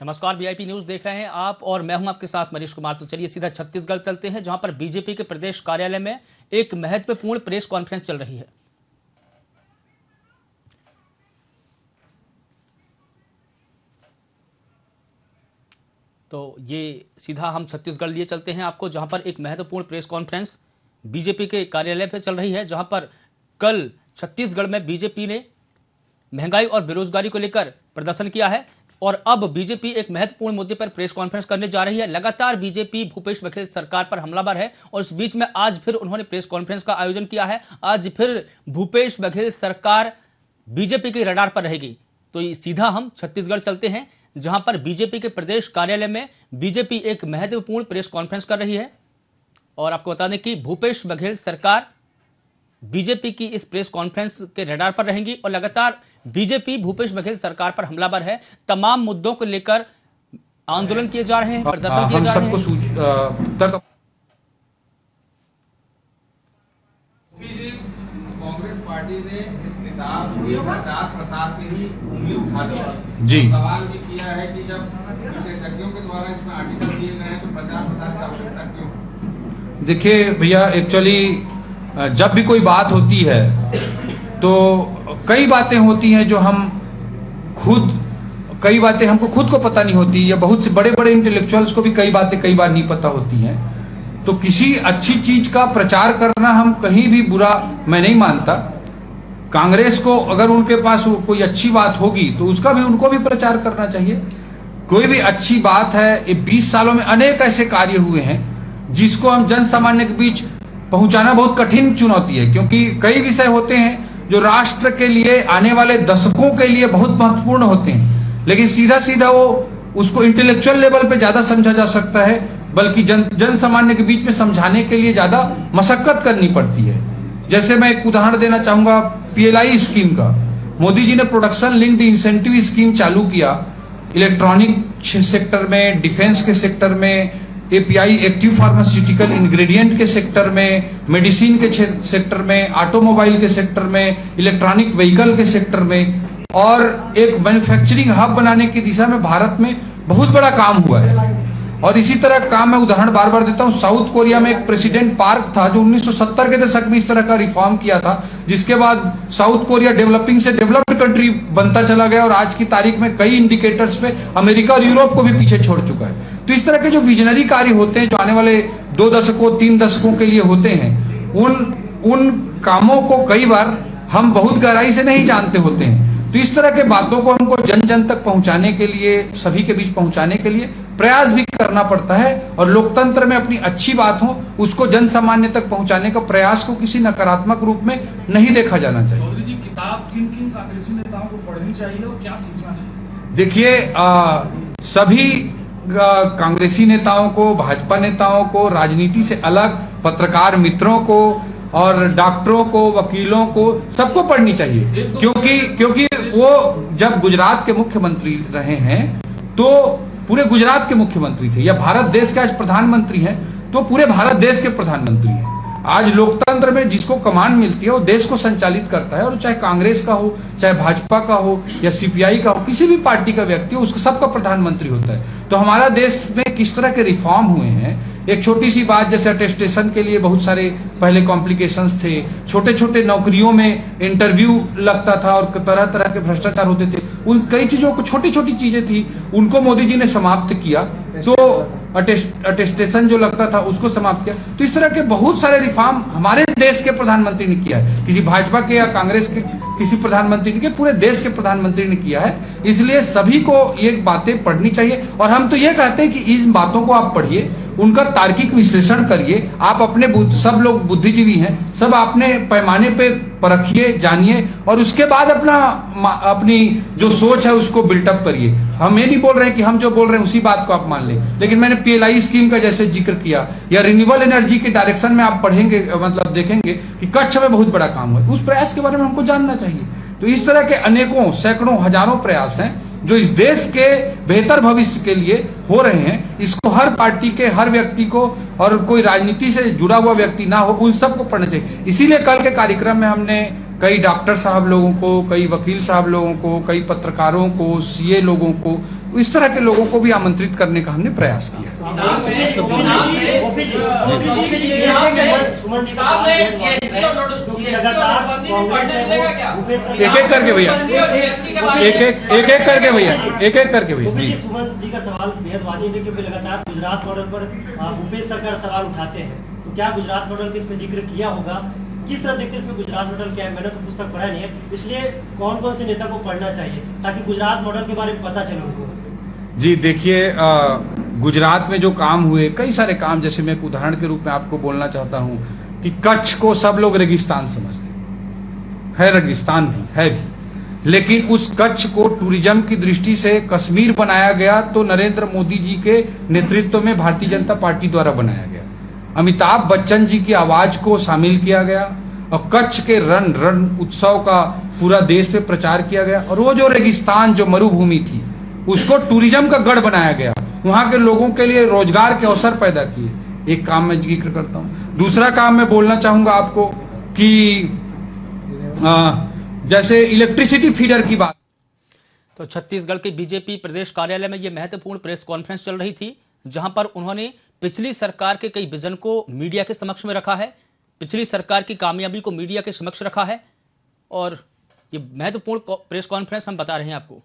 नमस्कार, VIP news देख रहे हैं आप और मैं हूं आपके साथ मनीष कुमार। तो चलिए सीधा छत्तीसगढ़ चलते हैं, जहां पर बीजेपी के प्रदेश कार्यालय में एक महत्वपूर्ण प्रेस कॉन्फ्रेंस चल रही है। तो ये सीधा हम छत्तीसगढ़ लिए चलते हैं आपको, जहां पर एक महत्वपूर्ण प्रेस कॉन्फ्रेंस बीजेपी के कार्यालय पर चल रही है, जहां पर कल छत्तीसगढ़ में बीजेपी ने महंगाई और बेरोजगारी को लेकर प्रदर्शन किया है और अब बीजेपी एक महत्वपूर्ण मुद्दे पर प्रेस कॉन्फ्रेंस करने जा रही है। लगातार बीजेपी भूपेश बघेल सरकार पर हमलावर है और इस बीच में आज फिर उन्होंने प्रेस कॉन्फ्रेंस का आयोजन किया है। आज फिर भूपेश बघेल सरकार बीजेपी के रडार पर रहेगी। तो सीधा हम छत्तीसगढ़ चलते हैं, जहां पर बीजेपी के प्रदेश कार्यालय में बीजेपी एक महत्वपूर्ण प्रेस कॉन्फ्रेंस कर रही है और आपको बता दें कि भूपेश बघेल सरकार बीजेपी की इस प्रेस कॉन्फ्रेंस के रडार पर रहेंगी और लगातार बीजेपी भूपेश बघेल सरकार पर हमलावर है। तमाम मुद्दों को लेकर आंदोलन किए जा रहे हैं, प्रदर्शन किए जा रहे हैं। कांग्रेस पार्टी ने इस किताब के प्रचार प्रसार पे ही उंगली उठा दिया जी। सवाल भी किया है कि जब विशेषज्ञों के द्वारा इसमें आर्टिकल दिए गए तो प्रचार प्रसार की आवश्यकता क्यों? देखिए भैया, एक्चुअली जब भी कोई बात होती है तो कई बातें होती हैं जो कई बातें हमको खुद को पता नहीं होती, या बहुत से बड़े बड़े इंटेलेक्चुअल्स को भी कई बातें कई बार नहीं पता होती हैं। तो किसी अच्छी चीज का प्रचार करना हम कहीं भी बुरा मैं नहीं मानता। कांग्रेस को अगर उनके पास कोई अच्छी बात होगी तो उसका भी उनको भी प्रचार करना चाहिए। कोई भी अच्छी बात है, ये 20 सालों में अनेक ऐसे कार्य हुए हैं जिसको हम जन सामान्य के बीच पहुंचाना बहुत कठिन चुनौती है, क्योंकि कई विषय होते हैं जो राष्ट्र के लिए आने वाले दशकों के लिए बहुत महत्वपूर्ण होते हैं, लेकिन सीधा सीधा वो उसको इंटेलेक्चुअल लेवल पे ज्यादा समझा जा सकता है, बल्कि जन सामान्य के बीच में समझाने के लिए ज्यादा मशक्कत करनी पड़ती है। जैसे मैं एक उदाहरण देना चाहूंगा PLI स्कीम का। मोदी जी ने प्रोडक्शन लिंक्ड इंसेंटिव स्कीम चालू किया इलेक्ट्रॉनिक सेक्टर में, डिफेंस के सेक्टर में, API एक्टिव फार्मास्यूटिकल इंग्रेडिएंट के सेक्टर में, मेडिसिन के सेक्टर में, ऑटोमोबाइल के सेक्टर में, इलेक्ट्रॉनिक व्हीकल के सेक्टर में, और एक मैन्युफैक्चरिंग हब बनाने की दिशा में भारत में बहुत बड़ा काम हुआ है। और इसी तरह काम मैं उदाहरण बार बार देता हूं। साउथ कोरिया में एक प्रेसिडेंट पार्क था जो 1970 के दशक में इस तरह का रिफॉर्म किया था, जिसके बाद साउथ कोरिया डेवलपिंग से डेवलप्ड कंट्री बनता चला गया और आज की तारीख में कई इंडिकेटर्स पे अमेरिका और यूरोप को भी पीछे छोड़ चुका है। तो इस तरह के जो विजनरी कार्य होते हैं, जो आने वाले 2 दशकों 3 दशकों के लिए होते हैं, उन कामों को कई बार हम बहुत गहराई से नहीं जानते होते हैं। तो इस तरह के बातों को हमको जन जन तक पहुंचाने के लिए, सभी के बीच पहुंचाने के लिए प्रयास भी करना पड़ता है, और लोकतंत्र में अपनी अच्छी बात हो उसको जन सामान्य तक पहुंचाने का प्रयास को किसी नकारात्मक रूप में नहीं देखा जाना चाहिए। चौधरी जी, किताब किन किन कांग्रेसी नेताओं को पढ़नी चाहिए और क्या सीखना चाहिए? देखिए, सभी कांग्रेसी नेताओं को, भाजपा नेताओं को, राजनीति से अलग पत्रकार मित्रों को और डॉक्टरों को, वकीलों को, सबको पढ़नी चाहिए, क्योंकि वो जब गुजरात के मुख्यमंत्री रहे हैं तो पूरे गुजरात के मुख्यमंत्री थे, या भारत देश के आज प्रधानमंत्री हैं तो पूरे भारत देश के प्रधानमंत्री हैं। आज लोकतंत्र में जिसको कमान मिलती है वो देश को संचालित करता है, और चाहे कांग्रेस का हो, चाहे भाजपा का हो, या CPI का हो, किसी भी पार्टी का व्यक्ति हो, उसका सबका प्रधानमंत्री होता है। तो हमारा देश में किस तरह के रिफॉर्म हुए हैं, एक छोटी सी बात, जैसे अटेस्टेशन के लिए बहुत सारे पहले कॉम्प्लिकेशंस थे, छोटे छोटे नौकरियों में इंटरव्यू लगता था और तरह तरह के भ्रष्टाचार होते थे, उन कई चीजों को, छोटी छोटी चीजें थी, उनको मोदी जी ने समाप्त किया। तो अटेस्टेशन जो लगता था उसको समाप्त किया। तो इस तरह के बहुत सारे रिफॉर्म हमारे देश के प्रधानमंत्री ने किया है, किसी भाजपा के या कांग्रेस के किसी प्रधानमंत्री ने, पूरे देश के प्रधानमंत्री ने किया है। इसलिए सभी को ये बातें पढ़नी चाहिए, और हम तो ये कहते हैं कि इन बातों को आप पढ़िए, उनका तार्किक विश्लेषण करिए। आप अपने सब लोग बुद्धिजीवी हैं, सब अपने पैमाने पे परखिए, जानिए, और उसके बाद अपनी जो सोच है उसको बिल्टअप करिए। हम ये नहीं बोल रहे हैं कि हम जो बोल रहे हैं उसी बात को आप मान लें, लेकिन मैंने PLI स्कीम का जैसे जिक्र किया, या रिन्यूएबल एनर्जी के डायरेक्शन में आप पढ़ेंगे, मतलब देखेंगे कि कच्छ में बहुत बड़ा काम हुआ है, उस प्रयास के बारे में हमको जानना चाहिए। तो इस तरह के अनेकों, सैकड़ों, हजारों प्रयास हैं जो इस देश के बेहतर भविष्य के लिए हो रहे हैं। इसको हर पार्टी के, हर व्यक्ति को, और कोई राजनीति से जुड़ा हुआ व्यक्ति ना हो, उन सबको पढ़ना चाहिए। इसीलिए कल के कार्यक्रम में हमने कई डॉक्टर साहब लोगों को, कई वकील साहब लोगों को, कई पत्रकारों को, सीए लोगों को, इस तरह के लोगों को भी आमंत्रित करने का हमने प्रयास किया। एक एक करके भैया, एक एक करके भैया, एक एक करके भैया जी। सुमन जी का सवाल बेहद वाजिब है क्योंकि लगातार गुजरात मॉडल पर भूपेश सरकार सवाल उठाते हैं, तो क्या गुजरात मॉडल का इसमें जिक्र किया होगा? किस तरह देखते हैं इसमें गुजरात मॉडल क्या है? मैंने तो पुस्तक पढ़ा नहीं है, इसलिए कौन कौन से नेता को पढ़ना चाहिए ताकि गुजरात मॉडल के बारे में पता चले उनको? जी देखिए, गुजरात में जो काम हुए, कई सारे काम, जैसे मैं एक उदाहरण के रूप में आपको बोलना चाहता हूं कि कच्छ को सब लोग रेगिस्तान समझते है, रेगिस्तान भी है भी, लेकिन उस कच्छ को टूरिज्म की दृष्टि से कश्मीर बनाया गया तो नरेंद्र मोदी जी के नेतृत्व में भारतीय जनता पार्टी द्वारा बनाया गया। अमिताभ बच्चन जी की आवाज को शामिल किया गया और कच्छ के रण उत्सव का पूरा देश पे प्रचार किया गया, और वो जो रेगिस्तान, जो मरुभूमि थी, उसको टूरिज्म का गढ़ बनाया गया, वहां के लोगों के लिए रोजगार के अवसर पैदा किए। एक काम मैं जिक्र करता हूं। दूसरा काम मैं बोलना चाहूंगा आपको कि जैसे इलेक्ट्रिसिटी फीडर की बात। तो छत्तीसगढ़ के बीजेपी प्रदेश कार्यालय में यह महत्वपूर्ण प्रेस कॉन्फ्रेंस चल रही थी, जहां पर उन्होंने पिछली सरकार के कई विजन को मीडिया के समक्ष में रखा है, पिछली सरकार की कामयाबी को मीडिया के समक्ष रखा है, और ये महत्वपूर्ण प्रेस कॉन्फ्रेंस हम बता रहे हैं आपको।